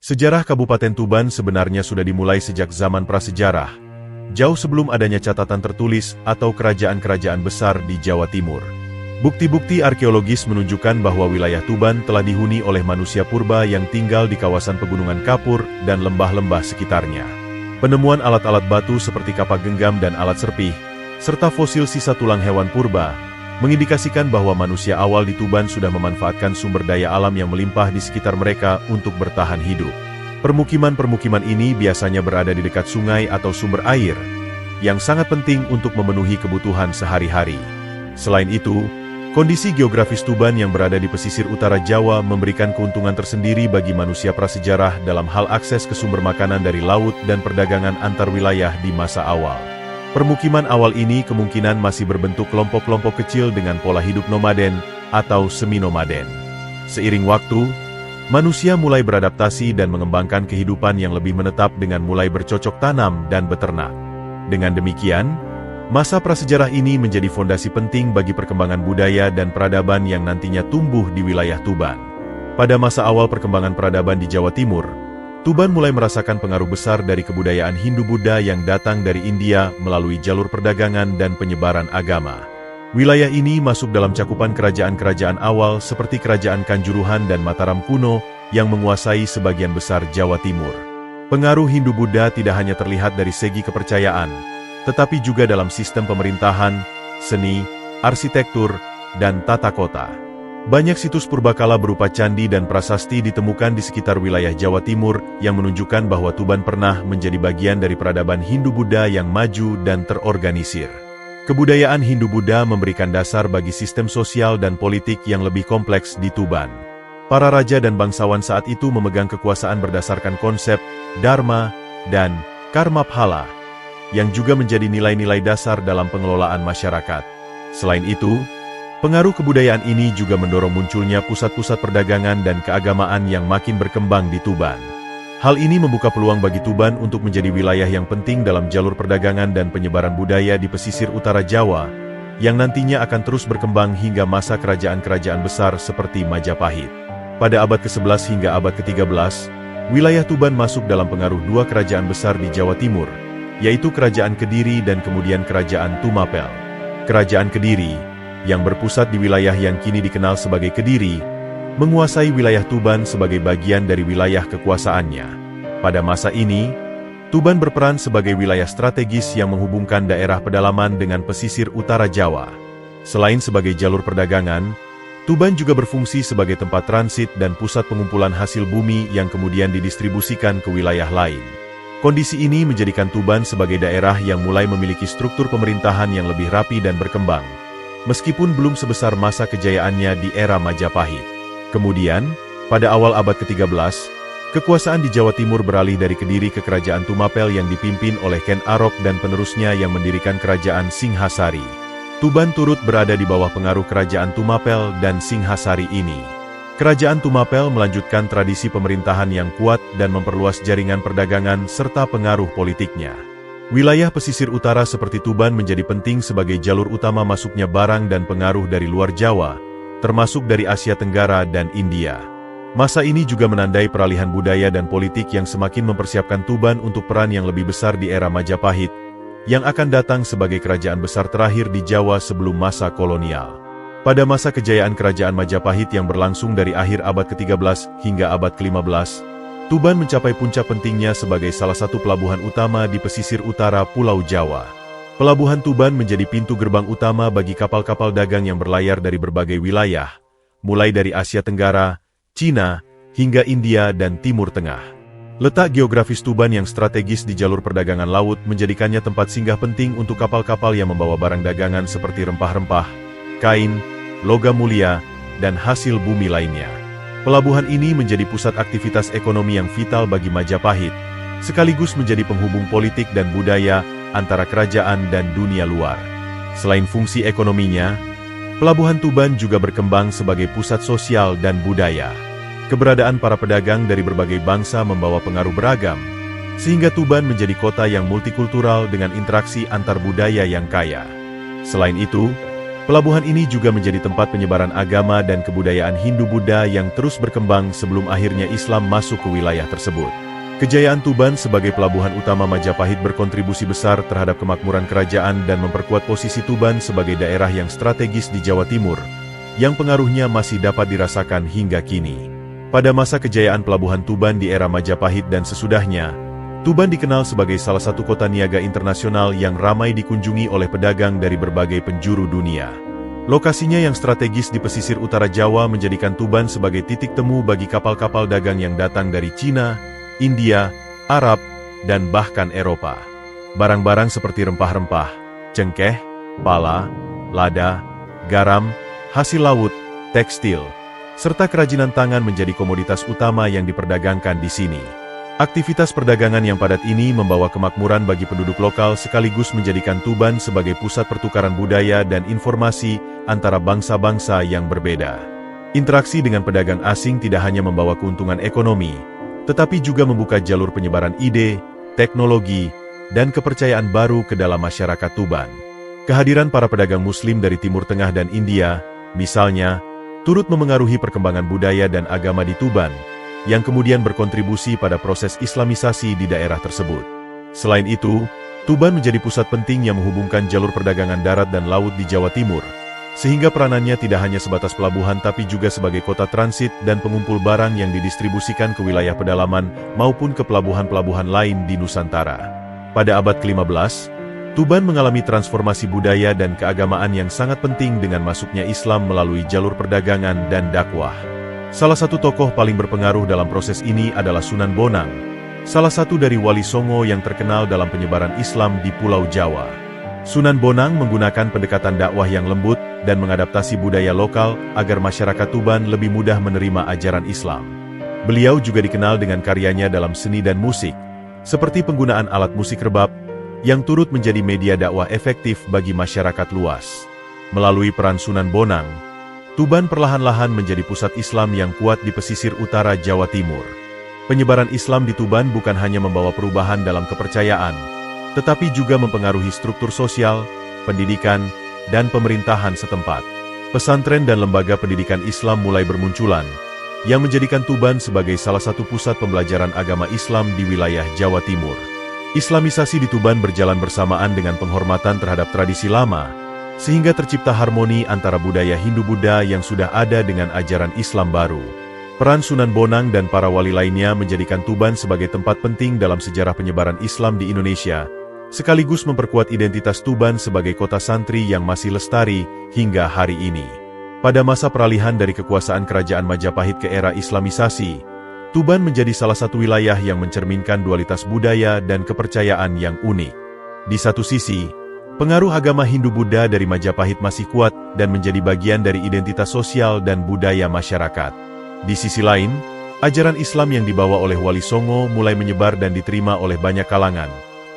Sejarah Kabupaten Tuban sebenarnya sudah dimulai sejak zaman prasejarah, jauh sebelum adanya catatan tertulis atau kerajaan-kerajaan besar di Jawa Timur. Bukti-bukti arkeologis menunjukkan bahwa wilayah Tuban telah dihuni oleh manusia purba yang tinggal di kawasan pegunungan kapur dan lembah-lembah sekitarnya. Penemuan alat-alat batu seperti kapak genggam dan alat serpih, serta fosil sisa tulang hewan purba, mengindikasikan bahwa manusia awal di Tuban sudah memanfaatkan sumber daya alam yang melimpah di sekitar mereka untuk bertahan hidup. Permukiman-permukiman ini biasanya berada di dekat sungai atau sumber air, yang sangat penting untuk memenuhi kebutuhan sehari-hari. Selain itu, kondisi geografis Tuban yang berada di pesisir utara Jawa memberikan keuntungan tersendiri bagi manusia prasejarah dalam hal akses ke sumber makanan dari laut dan perdagangan antar wilayah di masa awal. Permukiman awal ini kemungkinan masih berbentuk kelompok-kelompok kecil dengan pola hidup nomaden atau semi-nomaden. Seiring waktu, manusia mulai beradaptasi dan mengembangkan kehidupan yang lebih menetap dengan mulai bercocok tanam dan beternak. Dengan demikian, masa prasejarah ini menjadi fondasi penting bagi perkembangan budaya dan peradaban yang nantinya tumbuh di wilayah Tuban. Pada masa awal perkembangan peradaban di Jawa Timur, Tuban mulai merasakan pengaruh besar dari kebudayaan Hindu-Buddha yang datang dari India melalui jalur perdagangan dan penyebaran agama. Wilayah ini masuk dalam cakupan kerajaan-kerajaan awal seperti Kerajaan Kanjuruhan dan Mataram kuno yang menguasai sebagian besar Jawa Timur. Pengaruh Hindu-Buddha tidak hanya terlihat dari segi kepercayaan, tetapi juga dalam sistem pemerintahan, seni, arsitektur, dan tata kota. Banyak situs purbakala berupa candi dan prasasti ditemukan di sekitar wilayah Jawa Timur yang menunjukkan bahwa Tuban pernah menjadi bagian dari peradaban Hindu-Buddha yang maju dan terorganisir. Kebudayaan Hindu-Buddha memberikan dasar bagi sistem sosial dan politik yang lebih kompleks di Tuban. Para raja dan bangsawan saat itu memegang kekuasaan berdasarkan konsep Dharma dan Karmaphala, yang juga menjadi nilai-nilai dasar dalam pengelolaan masyarakat. Selain itu, pengaruh kebudayaan ini juga mendorong munculnya pusat-pusat perdagangan dan keagamaan yang makin berkembang di Tuban. Hal ini membuka peluang bagi Tuban untuk menjadi wilayah yang penting dalam jalur perdagangan dan penyebaran budaya di pesisir utara Jawa, yang nantinya akan terus berkembang hingga masa kerajaan-kerajaan besar seperti Majapahit. Pada abad ke-11 hingga abad ke-13, wilayah Tuban masuk dalam pengaruh dua kerajaan besar di Jawa Timur, yaitu Kerajaan Kediri dan kemudian Kerajaan Tumapel. Kerajaan Kediri, yang berpusat di wilayah yang kini dikenal sebagai Kediri, menguasai wilayah Tuban sebagai bagian dari wilayah kekuasaannya. Pada masa ini, Tuban berperan sebagai wilayah strategis yang menghubungkan daerah pedalaman dengan pesisir utara Jawa. Selain sebagai jalur perdagangan, Tuban juga berfungsi sebagai tempat transit dan pusat pengumpulan hasil bumi yang kemudian didistribusikan ke wilayah lain. Kondisi ini menjadikan Tuban sebagai daerah yang mulai memiliki struktur pemerintahan yang lebih rapi dan berkembang, meskipun belum sebesar masa kejayaannya di era Majapahit. Kemudian, pada awal abad ke-13, kekuasaan di Jawa Timur beralih dari Kediri ke Kerajaan Tumapel yang dipimpin oleh Ken Arok dan penerusnya yang mendirikan Kerajaan Singhasari. Tuban turut berada di bawah pengaruh Kerajaan Tumapel dan Singhasari ini. Kerajaan Tumapel melanjutkan tradisi pemerintahan yang kuat dan memperluas jaringan perdagangan serta pengaruh politiknya. Wilayah pesisir utara seperti Tuban menjadi penting sebagai jalur utama masuknya barang dan pengaruh dari luar Jawa, termasuk dari Asia Tenggara dan India. Masa ini juga menandai peralihan budaya dan politik yang semakin mempersiapkan Tuban untuk peran yang lebih besar di era Majapahit, yang akan datang sebagai kerajaan besar terakhir di Jawa sebelum masa kolonial. Pada masa kejayaan kerajaan Majapahit yang berlangsung dari akhir abad ke-13 hingga abad ke-15, Tuban mencapai puncak pentingnya sebagai salah satu pelabuhan utama di pesisir utara Pulau Jawa. Pelabuhan Tuban menjadi pintu gerbang utama bagi kapal-kapal dagang yang berlayar dari berbagai wilayah, mulai dari Asia Tenggara, Cina, hingga India dan Timur Tengah. Letak geografis Tuban yang strategis di jalur perdagangan laut menjadikannya tempat singgah penting untuk kapal-kapal yang membawa barang dagangan seperti rempah-rempah, kain, logam mulia, dan hasil bumi lainnya. Pelabuhan ini menjadi pusat aktivitas ekonomi yang vital bagi Majapahit, sekaligus menjadi penghubung politik dan budaya antara kerajaan dan dunia luar. Selain fungsi ekonominya, Pelabuhan Tuban juga berkembang sebagai pusat sosial dan budaya. Keberadaan para pedagang dari berbagai bangsa membawa pengaruh beragam, sehingga Tuban menjadi kota yang multikultural dengan interaksi antar budaya yang kaya. Selain itu, Pelabuhan ini juga menjadi tempat penyebaran agama dan kebudayaan Hindu-Buddha yang terus berkembang sebelum akhirnya Islam masuk ke wilayah tersebut. Kejayaan Tuban sebagai pelabuhan utama Majapahit berkontribusi besar terhadap kemakmuran kerajaan dan memperkuat posisi Tuban sebagai daerah yang strategis di Jawa Timur, yang pengaruhnya masih dapat dirasakan hingga kini. Pada masa kejayaan pelabuhan Tuban di era Majapahit dan sesudahnya, Tuban dikenal sebagai salah satu kota niaga internasional yang ramai dikunjungi oleh pedagang dari berbagai penjuru dunia. Lokasinya yang strategis di pesisir utara Jawa menjadikan Tuban sebagai titik temu bagi kapal-kapal dagang yang datang dari Cina, India, Arab, dan bahkan Eropa. Barang-barang seperti rempah-rempah, cengkeh, pala, lada, garam, hasil laut, tekstil, serta kerajinan tangan menjadi komoditas utama yang diperdagangkan di sini. Aktivitas perdagangan yang padat ini membawa kemakmuran bagi penduduk lokal sekaligus menjadikan Tuban sebagai pusat pertukaran budaya dan informasi antara bangsa-bangsa yang berbeda. Interaksi dengan pedagang asing tidak hanya membawa keuntungan ekonomi, tetapi juga membuka jalur penyebaran ide, teknologi, dan kepercayaan baru ke dalam masyarakat Tuban. Kehadiran para pedagang Muslim dari Timur Tengah dan India, misalnya, turut memengaruhi perkembangan budaya dan agama di Tuban, yang kemudian berkontribusi pada proses Islamisasi di daerah tersebut. Selain itu, Tuban menjadi pusat penting yang menghubungkan jalur perdagangan darat dan laut di Jawa Timur, sehingga peranannya tidak hanya sebatas pelabuhan tapi juga sebagai kota transit dan pengumpul barang yang didistribusikan ke wilayah pedalaman maupun ke pelabuhan-pelabuhan lain di Nusantara. Pada abad ke-15, Tuban mengalami transformasi budaya dan keagamaan yang sangat penting dengan masuknya Islam melalui jalur perdagangan dan dakwah. Salah satu tokoh paling berpengaruh dalam proses ini adalah Sunan Bonang, salah satu dari wali Songo yang terkenal dalam penyebaran Islam di Pulau Jawa. Sunan Bonang menggunakan pendekatan dakwah yang lembut dan mengadaptasi budaya lokal agar masyarakat Tuban lebih mudah menerima ajaran Islam. Beliau juga dikenal dengan karyanya dalam seni dan musik, seperti penggunaan alat musik rebab, yang turut menjadi media dakwah efektif bagi masyarakat luas. Melalui peran Sunan Bonang, Tuban perlahan-lahan menjadi pusat Islam yang kuat di pesisir utara Jawa Timur. Penyebaran Islam di Tuban bukan hanya membawa perubahan dalam kepercayaan, tetapi juga mempengaruhi struktur sosial, pendidikan, dan pemerintahan setempat. Pesantren dan lembaga pendidikan Islam mulai bermunculan, yang menjadikan Tuban sebagai salah satu pusat pembelajaran agama Islam di wilayah Jawa Timur. Islamisasi di Tuban berjalan bersamaan dengan penghormatan terhadap tradisi lama, sehingga tercipta harmoni antara budaya Hindu-Buddha yang sudah ada dengan ajaran Islam baru. Peran Sunan Bonang dan para wali lainnya menjadikan Tuban sebagai tempat penting dalam sejarah penyebaran Islam di Indonesia, sekaligus memperkuat identitas Tuban sebagai kota santri yang masih lestari hingga hari ini. Pada masa peralihan dari kekuasaan kerajaan Majapahit ke era Islamisasi, Tuban menjadi salah satu wilayah yang mencerminkan dualitas budaya dan kepercayaan yang unik. Di satu sisi, pengaruh agama Hindu-Buddha dari Majapahit masih kuat dan menjadi bagian dari identitas sosial dan budaya masyarakat. Di sisi lain, ajaran Islam yang dibawa oleh Wali Songo mulai menyebar dan diterima oleh banyak kalangan,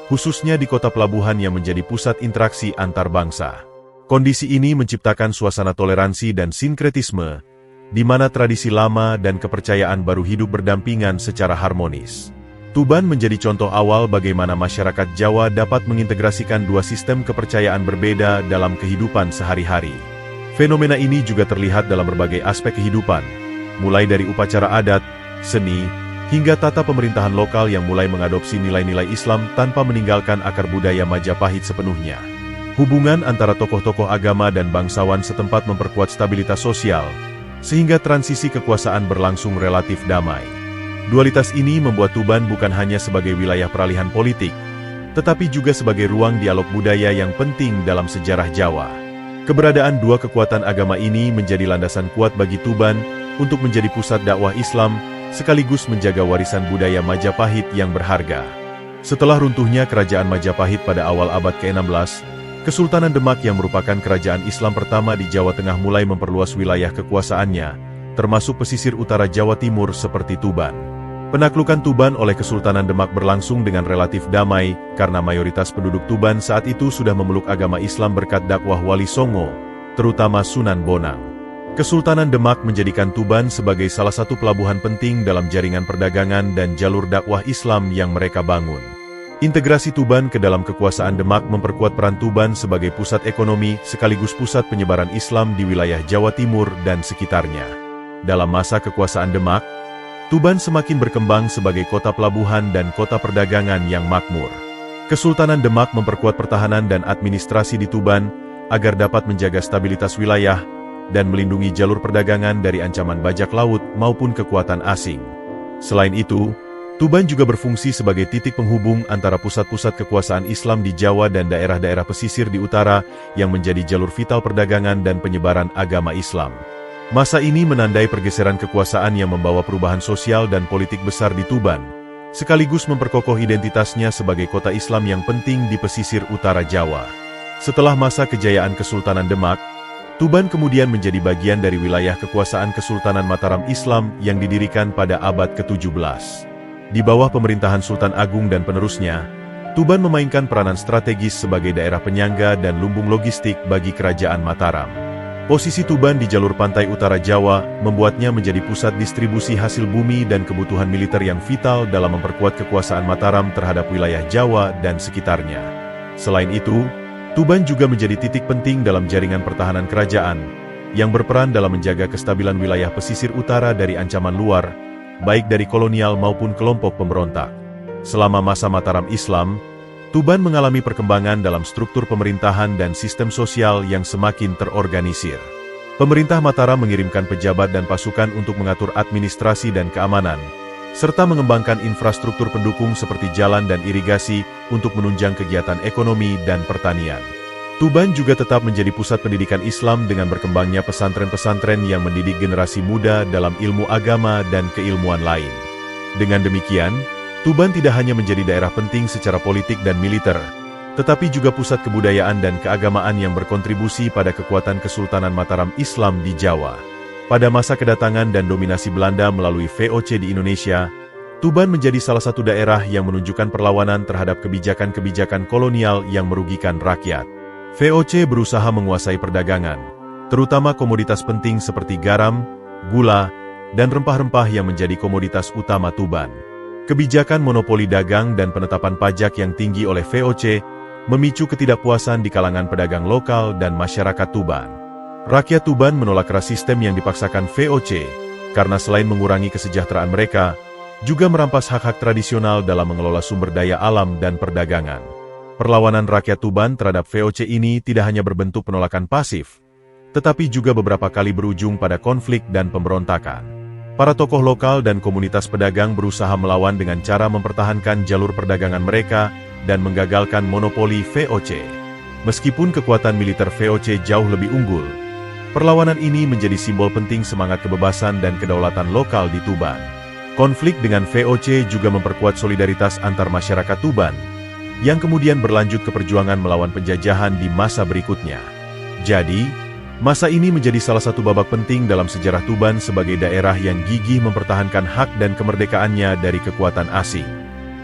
khususnya di kota pelabuhan yang menjadi pusat interaksi antar bangsa. Kondisi ini menciptakan suasana toleransi dan sinkretisme, di mana tradisi lama dan kepercayaan baru hidup berdampingan secara harmonis. Tuban menjadi contoh awal bagaimana masyarakat Jawa dapat mengintegrasikan dua sistem kepercayaan berbeda dalam kehidupan sehari-hari. Fenomena ini juga terlihat dalam berbagai aspek kehidupan, mulai dari upacara adat, seni, hingga tata pemerintahan lokal yang mulai mengadopsi nilai-nilai Islam tanpa meninggalkan akar budaya Majapahit sepenuhnya. Hubungan antara tokoh-tokoh agama dan bangsawan setempat memperkuat stabilitas sosial, sehingga transisi kekuasaan berlangsung relatif damai. Dualitas ini membuat Tuban bukan hanya sebagai wilayah peralihan politik, tetapi juga sebagai ruang dialog budaya yang penting dalam sejarah Jawa. Keberadaan dua kekuatan agama ini menjadi landasan kuat bagi Tuban untuk menjadi pusat dakwah Islam, sekaligus menjaga warisan budaya Majapahit yang berharga. Setelah runtuhnya kerajaan Majapahit pada awal abad ke-16, Kesultanan Demak yang merupakan kerajaan Islam pertama di Jawa Tengah mulai memperluas wilayah kekuasaannya, termasuk pesisir utara Jawa Timur seperti Tuban. Penaklukan Tuban oleh Kesultanan Demak berlangsung dengan relatif damai, karena mayoritas penduduk Tuban saat itu sudah memeluk agama Islam berkat dakwah Wali Songo, terutama Sunan Bonang. Kesultanan Demak menjadikan Tuban sebagai salah satu pelabuhan penting dalam jaringan perdagangan dan jalur dakwah Islam yang mereka bangun. Integrasi Tuban ke dalam kekuasaan Demak memperkuat peran Tuban sebagai pusat ekonomi sekaligus pusat penyebaran Islam di wilayah Jawa Timur dan sekitarnya. Dalam masa kekuasaan Demak, Tuban semakin berkembang sebagai kota pelabuhan dan kota perdagangan yang makmur. Kesultanan Demak memperkuat pertahanan dan administrasi di Tuban agar dapat menjaga stabilitas wilayah dan melindungi jalur perdagangan dari ancaman bajak laut maupun kekuatan asing. Selain itu, Tuban juga berfungsi sebagai titik penghubung antara pusat-pusat kekuasaan Islam di Jawa dan daerah-daerah pesisir di utara yang menjadi jalur vital perdagangan dan penyebaran agama Islam. Masa ini menandai pergeseran kekuasaan yang membawa perubahan sosial dan politik besar di Tuban, sekaligus memperkokoh identitasnya sebagai kota Islam yang penting di pesisir utara Jawa. Setelah masa kejayaan Kesultanan Demak, Tuban kemudian menjadi bagian dari wilayah kekuasaan Kesultanan Mataram Islam yang didirikan pada abad ke-17. Di bawah pemerintahan Sultan Agung dan penerusnya, Tuban memainkan peranan strategis sebagai daerah penyangga dan lumbung logistik bagi Kerajaan Mataram. Posisi Tuban di jalur pantai utara Jawa membuatnya menjadi pusat distribusi hasil bumi dan kebutuhan militer yang vital dalam memperkuat kekuasaan Mataram terhadap wilayah Jawa dan sekitarnya. Selain itu, Tuban juga menjadi titik penting dalam jaringan pertahanan kerajaan, yang berperan dalam menjaga kestabilan wilayah pesisir utara dari ancaman luar, baik dari kolonial maupun kelompok pemberontak. Selama masa Mataram Islam, Tuban mengalami perkembangan dalam struktur pemerintahan dan sistem sosial yang semakin terorganisir. Pemerintah Mataram mengirimkan pejabat dan pasukan untuk mengatur administrasi dan keamanan, serta mengembangkan infrastruktur pendukung seperti jalan dan irigasi untuk menunjang kegiatan ekonomi dan pertanian. Tuban juga tetap menjadi pusat pendidikan Islam dengan berkembangnya pesantren-pesantren yang mendidik generasi muda dalam ilmu agama dan keilmuan lain. Dengan demikian, Tuban tidak hanya menjadi daerah penting secara politik dan militer, tetapi juga pusat kebudayaan dan keagamaan yang berkontribusi pada kekuatan Kesultanan Mataram Islam di Jawa. Pada masa kedatangan dan dominasi Belanda melalui VOC di Indonesia, Tuban menjadi salah satu daerah yang menunjukkan perlawanan terhadap kebijakan-kebijakan kolonial yang merugikan rakyat. VOC berusaha menguasai perdagangan, terutama komoditas penting seperti garam, gula, dan rempah-rempah yang menjadi komoditas utama Tuban. Kebijakan monopoli dagang dan penetapan pajak yang tinggi oleh VOC memicu ketidakpuasan di kalangan pedagang lokal dan masyarakat Tuban. Rakyat Tuban menolak keras sistem yang dipaksakan VOC, karena selain mengurangi kesejahteraan mereka, juga merampas hak-hak tradisional dalam mengelola sumber daya alam dan perdagangan. Perlawanan rakyat Tuban terhadap VOC ini tidak hanya berbentuk penolakan pasif, tetapi juga beberapa kali berujung pada konflik dan pemberontakan. Para tokoh lokal dan komunitas pedagang berusaha melawan dengan cara mempertahankan jalur perdagangan mereka dan menggagalkan monopoli VOC. Meskipun kekuatan militer VOC jauh lebih unggul, perlawanan ini menjadi simbol penting semangat kebebasan dan kedaulatan lokal di Tuban. Konflik dengan VOC juga memperkuat solidaritas antar masyarakat Tuban, yang kemudian berlanjut ke perjuangan melawan penjajahan di masa berikutnya. Jadi, masa ini menjadi salah satu babak penting dalam sejarah Tuban sebagai daerah yang gigih mempertahankan hak dan kemerdekaannya dari kekuatan asing.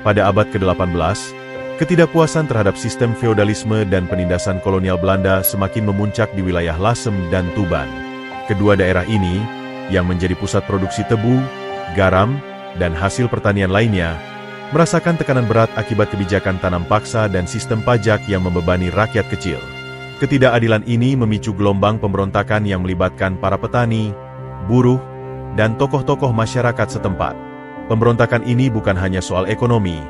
Pada abad ke-18, ketidakpuasan terhadap sistem feodalisme dan penindasan kolonial Belanda semakin memuncak di wilayah Lasem dan Tuban. Kedua daerah ini, yang menjadi pusat produksi tebu, garam, dan hasil pertanian lainnya, merasakan tekanan berat akibat kebijakan tanam paksa dan sistem pajak yang membebani rakyat kecil. Ketidakadilan ini memicu gelombang pemberontakan yang melibatkan para petani, buruh, dan tokoh-tokoh masyarakat setempat. Pemberontakan ini bukan hanya soal ekonomi,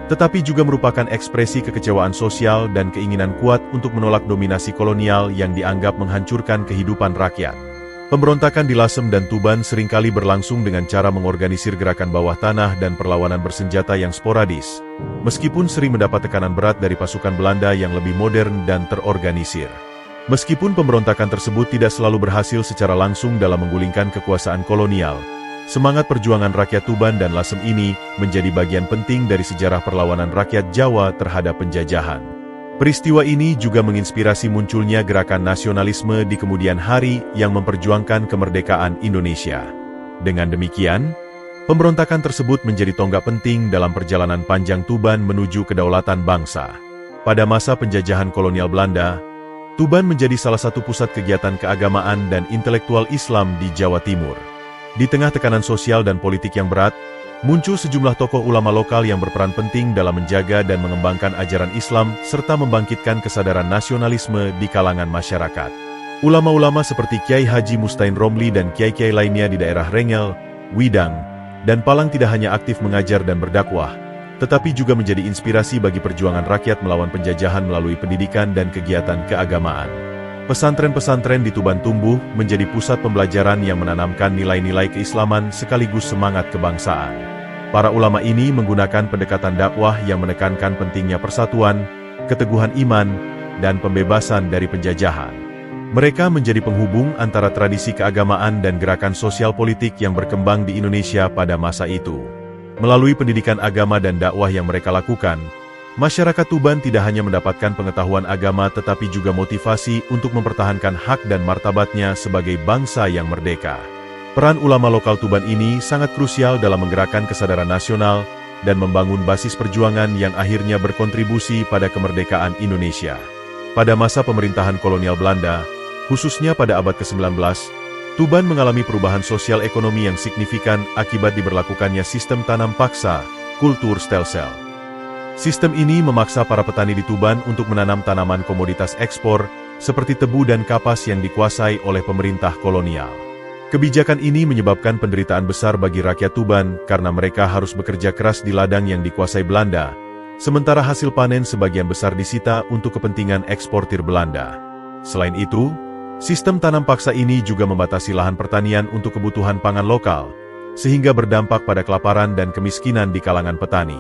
tetapi juga merupakan ekspresi kekecewaan sosial dan keinginan kuat untuk menolak dominasi kolonial yang dianggap menghancurkan kehidupan rakyat. Pemberontakan di Lasem dan Tuban seringkali berlangsung dengan cara mengorganisir gerakan bawah tanah dan perlawanan bersenjata yang sporadis, meskipun sering mendapat tekanan berat dari pasukan Belanda yang lebih modern dan terorganisir. Meskipun pemberontakan tersebut tidak selalu berhasil secara langsung dalam menggulingkan kekuasaan kolonial, semangat perjuangan rakyat Tuban dan Lasem ini menjadi bagian penting dari sejarah perlawanan rakyat Jawa terhadap penjajahan. Peristiwa ini juga menginspirasi munculnya gerakan nasionalisme di kemudian hari yang memperjuangkan kemerdekaan Indonesia. Dengan demikian, pemberontakan tersebut menjadi tonggak penting dalam perjalanan panjang Tuban menuju kedaulatan bangsa. Pada masa penjajahan kolonial Belanda, Tuban menjadi salah satu pusat kegiatan keagamaan dan intelektual Islam di Jawa Timur. Di tengah tekanan sosial dan politik yang berat, Muncul sejumlah tokoh ulama lokal yang berperan penting dalam menjaga dan mengembangkan ajaran Islam serta membangkitkan kesadaran nasionalisme di kalangan masyarakat. Ulama-ulama seperti Kiai Haji Mustain Romli dan kiai-kiai lainnya di daerah Rengel, Widang, dan Palang tidak hanya aktif mengajar dan berdakwah, tetapi juga menjadi inspirasi bagi perjuangan rakyat melawan penjajahan melalui pendidikan dan kegiatan keagamaan. Pesantren-pesantren di Tuban tumbuh menjadi pusat pembelajaran yang menanamkan nilai-nilai keislaman sekaligus semangat kebangsaan. Para ulama ini menggunakan pendekatan dakwah yang menekankan pentingnya persatuan, keteguhan iman, dan pembebasan dari penjajahan. Mereka menjadi penghubung antara tradisi keagamaan dan gerakan sosial politik yang berkembang di Indonesia pada masa itu. Melalui pendidikan agama dan dakwah yang mereka lakukan, masyarakat Tuban tidak hanya mendapatkan pengetahuan agama tetapi juga motivasi untuk mempertahankan hak dan martabatnya sebagai bangsa yang merdeka. Peran ulama lokal Tuban ini sangat krusial dalam menggerakkan kesadaran nasional dan membangun basis perjuangan yang akhirnya berkontribusi pada kemerdekaan Indonesia. Pada masa pemerintahan kolonial Belanda, khususnya pada abad ke-19, Tuban mengalami perubahan sosial ekonomi yang signifikan akibat diberlakukannya sistem tanam paksa, kultur stelsel. Sistem ini memaksa para petani di Tuban untuk menanam tanaman komoditas ekspor, seperti tebu dan kapas yang dikuasai oleh pemerintah kolonial. Kebijakan ini menyebabkan penderitaan besar bagi rakyat Tuban karena mereka harus bekerja keras di ladang yang dikuasai Belanda, sementara hasil panen sebagian besar disita untuk kepentingan eksportir Belanda. Selain itu, sistem tanam paksa ini juga membatasi lahan pertanian untuk kebutuhan pangan lokal, sehingga berdampak pada kelaparan dan kemiskinan di kalangan petani.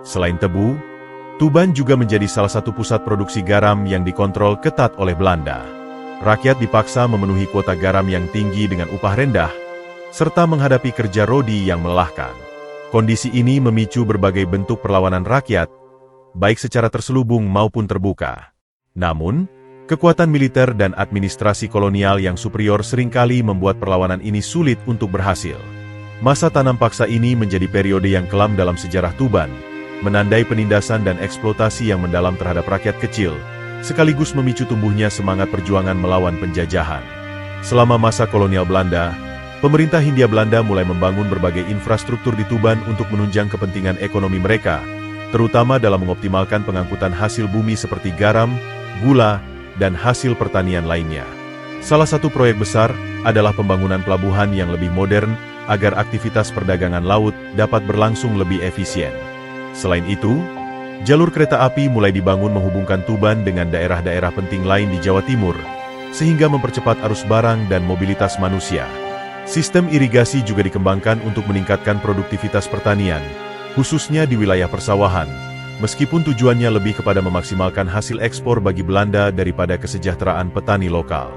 Selain tebu, Tuban juga menjadi salah satu pusat produksi garam yang dikontrol ketat oleh Belanda. Rakyat dipaksa memenuhi kuota garam yang tinggi dengan upah rendah, serta menghadapi kerja rodi yang melelahkan. Kondisi ini memicu berbagai bentuk perlawanan rakyat, baik secara terselubung maupun terbuka. Namun, kekuatan militer dan administrasi kolonial yang superior seringkali membuat perlawanan ini sulit untuk berhasil. Masa tanam paksa ini menjadi periode yang kelam dalam sejarah Tuban, menandai penindasan dan eksploitasi yang mendalam terhadap rakyat kecil, sekaligus memicu tumbuhnya semangat perjuangan melawan penjajahan. Selama masa kolonial Belanda, pemerintah Hindia Belanda mulai membangun berbagai infrastruktur di Tuban untuk menunjang kepentingan ekonomi mereka, terutama dalam mengoptimalkan pengangkutan hasil bumi seperti garam, gula, dan hasil pertanian lainnya. Salah satu proyek besar adalah pembangunan pelabuhan yang lebih modern agar aktivitas perdagangan laut dapat berlangsung lebih efisien. Selain itu, jalur kereta api mulai dibangun menghubungkan Tuban dengan daerah-daerah penting lain di Jawa Timur, sehingga mempercepat arus barang dan mobilitas manusia. Sistem irigasi juga dikembangkan untuk meningkatkan produktivitas pertanian, khususnya di wilayah persawahan, meskipun tujuannya lebih kepada memaksimalkan hasil ekspor bagi Belanda daripada kesejahteraan petani lokal.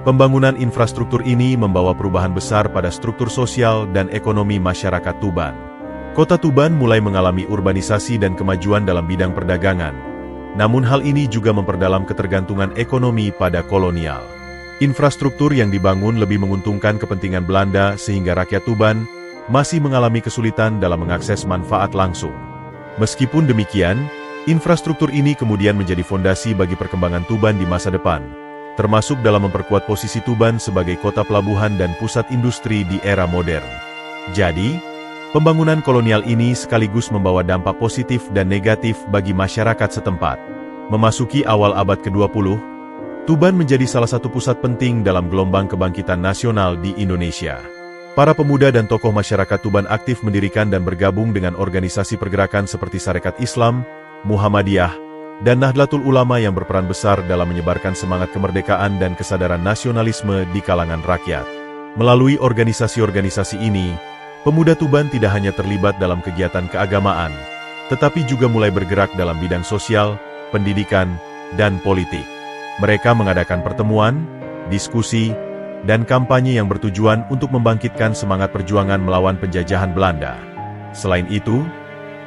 Pembangunan infrastruktur ini membawa perubahan besar pada struktur sosial dan ekonomi masyarakat Tuban. Kota Tuban mulai mengalami urbanisasi dan kemajuan dalam bidang perdagangan. Namun hal ini juga memperdalam ketergantungan ekonomi pada kolonial. Infrastruktur yang dibangun lebih menguntungkan kepentingan Belanda sehingga rakyat Tuban masih mengalami kesulitan dalam mengakses manfaat langsung. Meskipun demikian, infrastruktur ini kemudian menjadi fondasi bagi perkembangan Tuban di masa depan, termasuk dalam memperkuat posisi Tuban sebagai kota pelabuhan dan pusat industri di era modern. Jadi, pembangunan kolonial ini sekaligus membawa dampak positif dan negatif bagi masyarakat setempat. Memasuki awal abad ke-20, Tuban menjadi salah satu pusat penting dalam gelombang kebangkitan nasional di Indonesia. Para pemuda dan tokoh masyarakat Tuban aktif mendirikan dan bergabung dengan organisasi pergerakan seperti Sarekat Islam, Muhammadiyah, dan Nahdlatul Ulama yang berperan besar dalam menyebarkan semangat kemerdekaan dan kesadaran nasionalisme di kalangan rakyat. Melalui organisasi-organisasi ini, pemuda Tuban tidak hanya terlibat dalam kegiatan keagamaan, tetapi juga mulai bergerak dalam bidang sosial, pendidikan, dan politik. Mereka mengadakan pertemuan, diskusi, dan kampanye yang bertujuan untuk membangkitkan semangat perjuangan melawan penjajahan Belanda. Selain itu,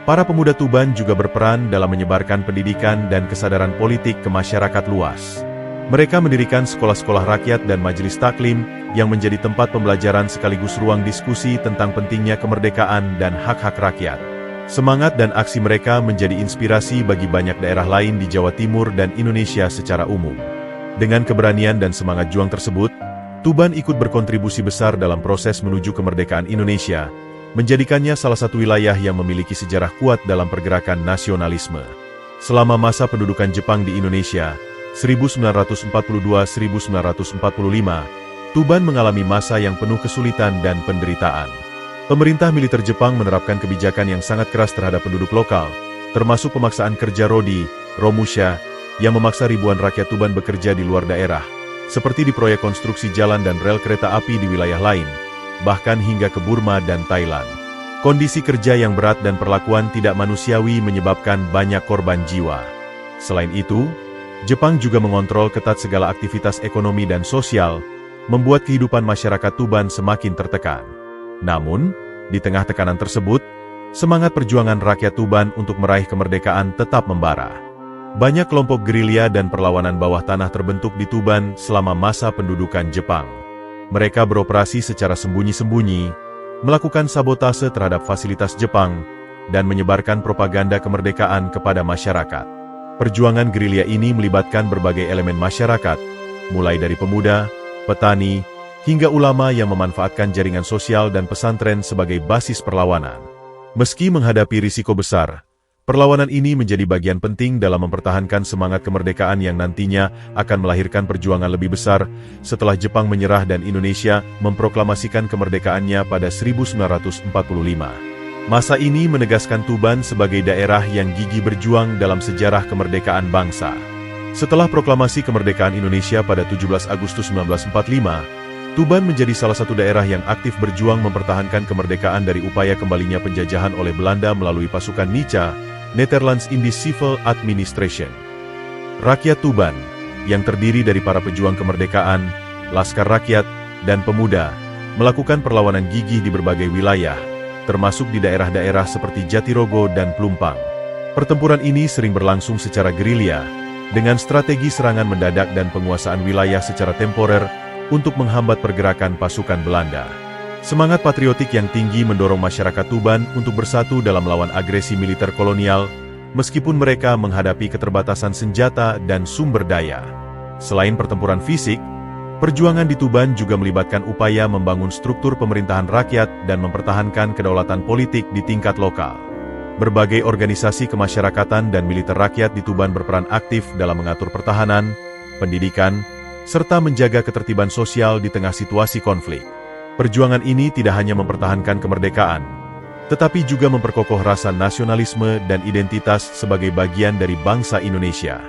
para pemuda Tuban juga berperan dalam menyebarkan pendidikan dan kesadaran politik ke masyarakat luas. Mereka mendirikan sekolah-sekolah rakyat dan majelis taklim yang menjadi tempat pembelajaran sekaligus ruang diskusi tentang pentingnya kemerdekaan dan hak-hak rakyat. Semangat dan aksi mereka menjadi inspirasi bagi banyak daerah lain di Jawa Timur dan Indonesia secara umum. Dengan keberanian dan semangat juang tersebut, Tuban ikut berkontribusi besar dalam proses menuju kemerdekaan Indonesia, menjadikannya salah satu wilayah yang memiliki sejarah kuat dalam pergerakan nasionalisme. Selama masa pendudukan Jepang di Indonesia, 1942-1945, Tuban mengalami masa yang penuh kesulitan dan penderitaan. Pemerintah militer Jepang menerapkan kebijakan yang sangat keras terhadap penduduk lokal, termasuk pemaksaan kerja rodi, romusha, yang memaksa ribuan rakyat Tuban bekerja di luar daerah, seperti di proyek konstruksi jalan dan rel kereta api di wilayah lain, bahkan hingga ke Burma dan Thailand. Kondisi kerja yang berat dan perlakuan tidak manusiawi menyebabkan banyak korban jiwa. Selain itu, Jepang juga mengontrol ketat segala aktivitas ekonomi dan sosial, membuat kehidupan masyarakat Tuban semakin tertekan. Namun, di tengah tekanan tersebut, semangat perjuangan rakyat Tuban untuk meraih kemerdekaan tetap membara. Banyak kelompok gerilya dan perlawanan bawah tanah terbentuk di Tuban selama masa pendudukan Jepang. Mereka beroperasi secara sembunyi-sembunyi, melakukan sabotase terhadap fasilitas Jepang, dan menyebarkan propaganda kemerdekaan kepada masyarakat. Perjuangan gerilya ini melibatkan berbagai elemen masyarakat, mulai dari pemuda, petani, hingga ulama yang memanfaatkan jaringan sosial dan pesantren sebagai basis perlawanan. Meski menghadapi risiko besar, perlawanan ini menjadi bagian penting dalam mempertahankan semangat kemerdekaan yang nantinya akan melahirkan perjuangan lebih besar setelah Jepang menyerah dan Indonesia memproklamasikan kemerdekaannya pada 1945. Masa ini menegaskan Tuban sebagai daerah yang gigih berjuang dalam sejarah kemerdekaan bangsa. Setelah proklamasi kemerdekaan Indonesia pada 17 Agustus 1945, Tuban menjadi salah satu daerah yang aktif berjuang mempertahankan kemerdekaan dari upaya kembalinya penjajahan oleh Belanda melalui pasukan NICA, Netherlands Indies Civil Administration. Rakyat Tuban, yang terdiri dari para pejuang kemerdekaan, laskar rakyat, dan pemuda, melakukan perlawanan gigih di berbagai wilayah, termasuk di daerah-daerah seperti Jatirogo dan Plumpang. Pertempuran ini sering berlangsung secara gerilya, dengan strategi serangan mendadak dan penguasaan wilayah secara temporer untuk menghambat pergerakan pasukan Belanda. Semangat patriotik yang tinggi mendorong masyarakat Tuban untuk bersatu dalam melawan agresi militer kolonial, meskipun mereka menghadapi keterbatasan senjata dan sumber daya. Selain pertempuran fisik, perjuangan di Tuban juga melibatkan upaya membangun struktur pemerintahan rakyat dan mempertahankan kedaulatan politik di tingkat lokal. Berbagai organisasi kemasyarakatan dan militer rakyat di Tuban berperan aktif dalam mengatur pertahanan, pendidikan, serta menjaga ketertiban sosial di tengah situasi konflik. Perjuangan ini tidak hanya mempertahankan kemerdekaan, tetapi juga memperkokoh rasa nasionalisme dan identitas sebagai bagian dari bangsa Indonesia.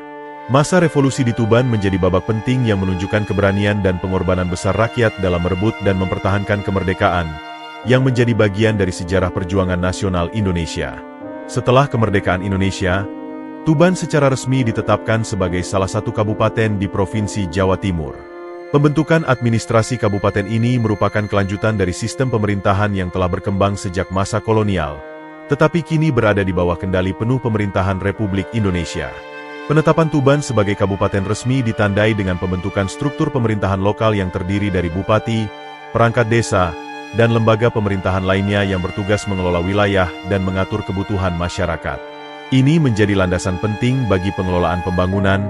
Masa revolusi di Tuban menjadi babak penting yang menunjukkan keberanian dan pengorbanan besar rakyat dalam merebut dan mempertahankan kemerdekaan, yang menjadi bagian dari sejarah perjuangan nasional Indonesia. Setelah kemerdekaan Indonesia, Tuban secara resmi ditetapkan sebagai salah satu kabupaten di Provinsi Jawa Timur. Pembentukan administrasi kabupaten ini merupakan kelanjutan dari sistem pemerintahan yang telah berkembang sejak masa kolonial, tetapi kini berada di bawah kendali penuh pemerintahan Republik Indonesia. Penetapan Tuban sebagai kabupaten resmi ditandai dengan pembentukan struktur pemerintahan lokal yang terdiri dari bupati, perangkat desa, dan lembaga pemerintahan lainnya yang bertugas mengelola wilayah dan mengatur kebutuhan masyarakat. Ini menjadi landasan penting bagi pengelolaan pembangunan,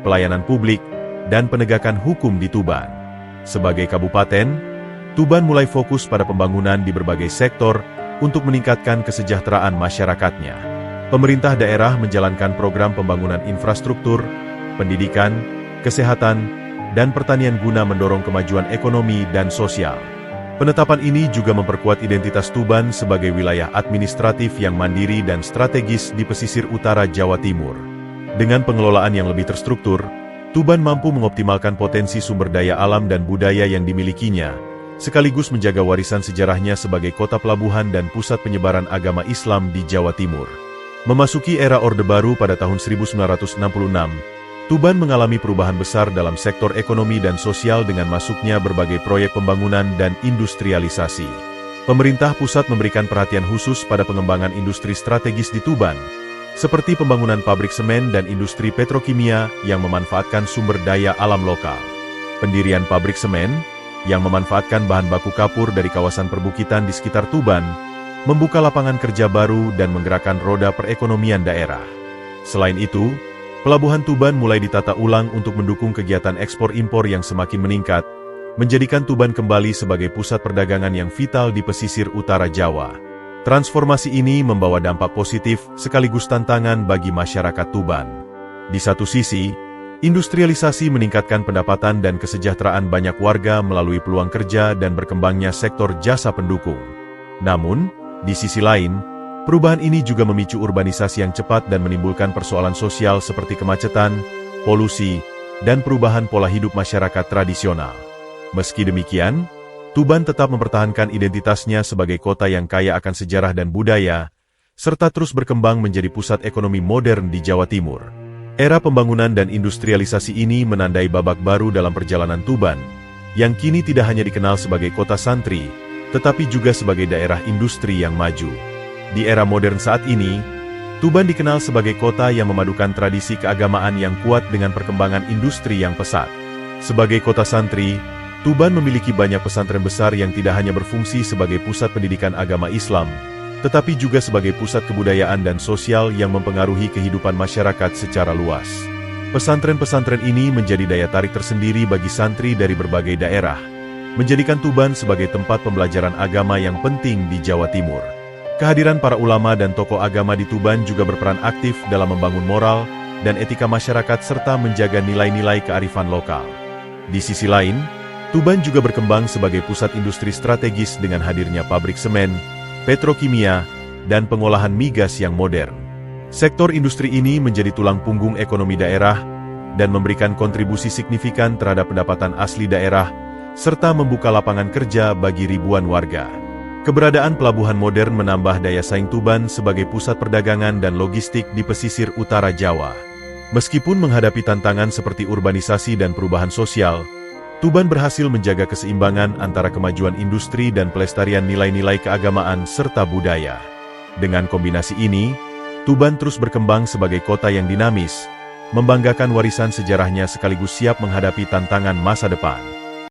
pelayanan publik, dan penegakan hukum di Tuban. Sebagai kabupaten, Tuban mulai fokus pada pembangunan di berbagai sektor untuk meningkatkan kesejahteraan masyarakatnya. Pemerintah daerah menjalankan program pembangunan infrastruktur, pendidikan, kesehatan, dan pertanian guna mendorong kemajuan ekonomi dan sosial. Penetapan ini juga memperkuat identitas Tuban sebagai wilayah administratif yang mandiri dan strategis di pesisir utara Jawa Timur. Dengan pengelolaan yang lebih terstruktur, Tuban mampu mengoptimalkan potensi sumber daya alam dan budaya yang dimilikinya, sekaligus menjaga warisan sejarahnya sebagai kota pelabuhan dan pusat penyebaran agama Islam di Jawa Timur. Memasuki era Orde Baru pada tahun 1966, Tuban mengalami perubahan besar dalam sektor ekonomi dan sosial dengan masuknya berbagai proyek pembangunan dan industrialisasi. Pemerintah pusat memberikan perhatian khusus pada pengembangan industri strategis di Tuban, seperti pembangunan pabrik semen dan industri petrokimia yang memanfaatkan sumber daya alam lokal. Pendirian pabrik semen, yang memanfaatkan bahan baku kapur dari kawasan perbukitan di sekitar Tuban, membuka lapangan kerja baru dan menggerakkan roda perekonomian daerah. Selain itu, Pelabuhan Tuban mulai ditata ulang untuk mendukung kegiatan ekspor-impor yang semakin meningkat, menjadikan Tuban kembali sebagai pusat perdagangan yang vital di pesisir utara Jawa. Transformasi ini membawa dampak positif sekaligus tantangan bagi masyarakat Tuban. Di satu sisi, industrialisasi meningkatkan pendapatan dan kesejahteraan banyak warga melalui peluang kerja dan berkembangnya sektor jasa pendukung. Namun, di sisi lain, perubahan ini juga memicu urbanisasi yang cepat dan menimbulkan persoalan sosial seperti kemacetan, polusi, dan perubahan pola hidup masyarakat tradisional. Meski demikian, Tuban tetap mempertahankan identitasnya sebagai kota yang kaya akan sejarah dan budaya, serta terus berkembang menjadi pusat ekonomi modern di Jawa Timur. Era pembangunan dan industrialisasi ini menandai babak baru dalam perjalanan Tuban, yang kini tidak hanya dikenal sebagai kota santri, tetapi juga sebagai daerah industri yang maju. Di era modern saat ini, Tuban dikenal sebagai kota yang memadukan tradisi keagamaan yang kuat dengan perkembangan industri yang pesat. Sebagai kota santri, Tuban memiliki banyak pesantren besar yang tidak hanya berfungsi sebagai pusat pendidikan agama Islam, tetapi juga sebagai pusat kebudayaan dan sosial yang mempengaruhi kehidupan masyarakat secara luas. Pesantren-pesantren ini menjadi daya tarik tersendiri bagi santri dari berbagai daerah, menjadikan Tuban sebagai tempat pembelajaran agama yang penting di Jawa Timur. Kehadiran para ulama dan tokoh agama di Tuban juga berperan aktif dalam membangun moral dan etika masyarakat serta menjaga nilai-nilai kearifan lokal. Di sisi lain, Tuban juga berkembang sebagai pusat industri strategis dengan hadirnya pabrik semen, petrokimia, dan pengolahan migas yang modern. Sektor industri ini menjadi tulang punggung ekonomi daerah dan memberikan kontribusi signifikan terhadap pendapatan asli daerah, serta membuka lapangan kerja bagi ribuan warga. Keberadaan pelabuhan modern menambah daya saing Tuban sebagai pusat perdagangan dan logistik di pesisir utara Jawa. Meskipun menghadapi tantangan seperti urbanisasi dan perubahan sosial, Tuban berhasil menjaga keseimbangan antara kemajuan industri dan pelestarian nilai-nilai keagamaan serta budaya. Dengan kombinasi ini, Tuban terus berkembang sebagai kota yang dinamis, membanggakan warisan sejarahnya sekaligus siap menghadapi tantangan masa depan.